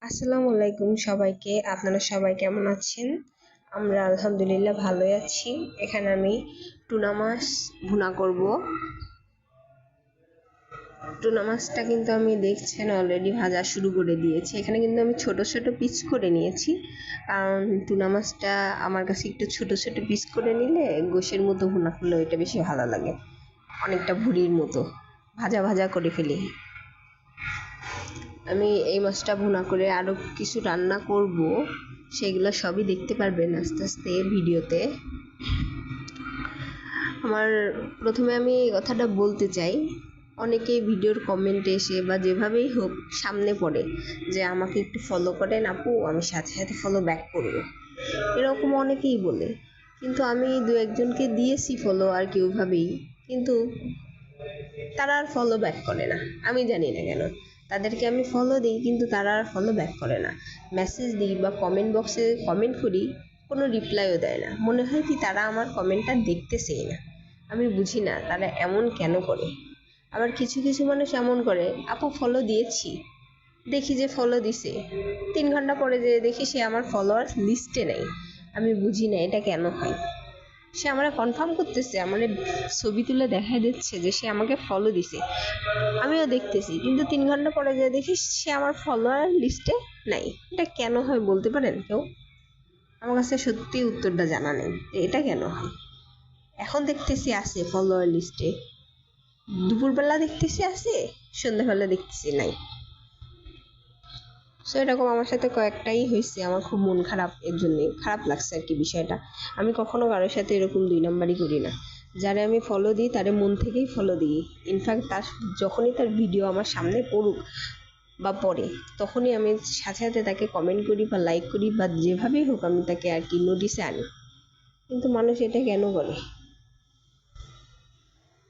আসসালামু আলাইকুম সবাইকে। আপনারা সবাই কেমন আছেন? আমরা আলহামদুলিল্লাহ ভালোই আছি। এখানে আমি টুনা মাছ ভুনা করব। টুনা মাছটা কিন্তু আমি দেখছেন অলরেডি ভাজা শুরু করে দিয়েছি। এখানে কিন্তু আমি ছোট ছোট পিস করে নিয়েছি, কারণ টুনা মাছটা আমার কাছে একটু ছোট ছোট পিস করে নিলে গোশের মতো ভুনা করলে এটা বেশি ভালো লাগে, অনেকটা ভুড়ির মতো ভাজা ভাজা করে ফেলি। আমি এই মাছটা ভুনা করে আরও কিছু রান্না করব, সেগুলো সবই দেখতে পারবেন আস্তে আস্তে ভিডিওতে। আমার প্রথমে আমি এই কথাটা বলতে চাই, অনেকেই ভিডিওর কমেন্টে এসে বা যেভাবেই হোক সামনে পড়ে যে আমাকে একটু ফলো করেন আপু, আমি সাথে সাথে ফলো ব্যাক করব, এরকম অনেকেই বলে। কিন্তু আমি দু একজনকে দিয়েছি ফলো আর কি ওইভাবেই, কিন্তু তারা আর ফলো ব্যাক করে না। আমি জানি না কেন, তাদেরকে আমি ফলো দিই কিন্তু তারা আর ফলো ব্যাক করে না। মেসেজ দিই বা কমেন্ট বক্সে কমেন্ট করি, কোনো রিপ্লাইও দেয় না। মনে হয় কি তারা আমার কমেন্টটা দেখতেছেই না। আমি বুঝি না তারা এমন কেন করে। আবার কিছু কিছু মানুষ এমন করে, আপু ফলো দিয়েছি, দেখি যে ফলো দিছে, 3 ঘন্টা পরে যে দেখি সে আমার ফলোয়ার লিস্টে নেই। আমি বুঝি না এটা কেন হয়। সে আমরা কনফার্ম করতেছে, আমার ছবি তুলে দেখাই দিচ্ছে যে সে আমাকে ফলো দিছে, আমিও দেখতেছি, কিন্তু 3 ঘন্টা পরে যে দেখি সে আমার ফলোয়ার লিস্টে নাই। এটা কেন হয় বলতে পারেন কেউ? আমার কাছে সত্যি উত্তরটা জানা নেই যে এটা কেন হয়। এখন দেখতেছি আছে ফলোয়ার লিস্টে, দুপুরবেলা দেখতেছি আছে, সন্ধ্যাবেলা দেখতেছি নাই। সো এরকম আমার সাথে কয়েকটাই হয়েছে, আমার খুব মন খারাপ, এর জন্যে খারাপ লাগছে আর কি বিষয়টা। আমি কখনো কারোর সাথে এরকম 2 নাম্বারই করি না। যারে আমি ফলো দিই তারে মন থেকেই ফলো দিই। ইনফ্যাক্ট তার যখনই তার ভিডিও আমার সামনে পড়ুক বা পড়ে, তখনই আমি সাথে সাথে তাকে কমেন্ট করি বা লাইক করি বা যেভাবেই হোক আমি তাকে আর কি নোটিসে আনি। কিন্তু মানুষ এটা কেন করে?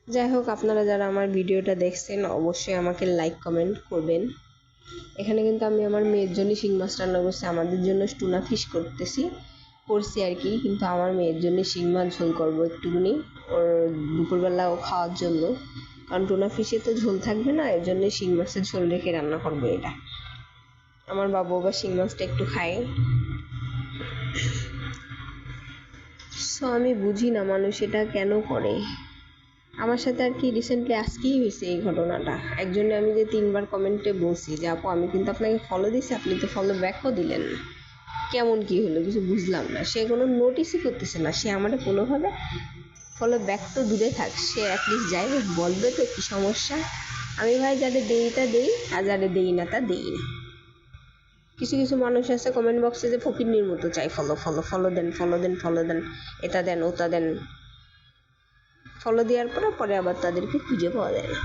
যাই হোক, আপনারা যারা আমার ভিডিওটা দেখছেন অবশ্যই আমাকে লাইক কমেন্ট করবেন। এখানে কিন্তু আমি আমার মেয়ের জন্য শিং মাছ রান্না করছি, আমাদের জন্য টুনা ফিশ করছি আর কি। কিন্তু আমার মেয়ের জন্য শিং মাছ ঝোল করবো একটুখানি, ওর দুপুরবেলাও খাওয়ার জন্য, কারণ টুনা ফিশে তো ঝোল থাকবে না, এর জন্য শিং মাছের ঝোল রেখে রান্না করবো এটা। আমার বাবু বা শিং মাছটা একটু খায়। সো আমি বুঝি না মানুষ এটা কেন করে। আমার সাথে আর কি রিসেন্টলি আজকেই হয়েছে এই ঘটনাটা। একজনে আমি যে 3বার কমেন্টে বলছি যে আপু আমি কিন্তু আপনাকে ফলো দিছি, আপনি তো ফলো ব্যাকও দিলেন না, কেমন কি হলো কিছু বুঝলাম না। সে কোনো নোটিসই করতেছে না, সে আমার কোনোভাবে ফলো ব্যাক তো দূরে থাক, সে অ্যাটলিস্ট যাই হোক বলবে তো কি সমস্যা। আমি ভাই যাদের দেই তা দেই, আর যাদের দেই না তা দেই না। কিছু কিছু মানুষ আছে কমেন্ট বক্সে যে ফকিন্নির মতো চাই ফলো ফলো ফলো দেন ফলো দেন ফলো দেন, এটা দেন ওটা দেন, ফলো দেওয়ার পরে পরে আবার তাদেরকে খুঁজে পাওয়া যায় না।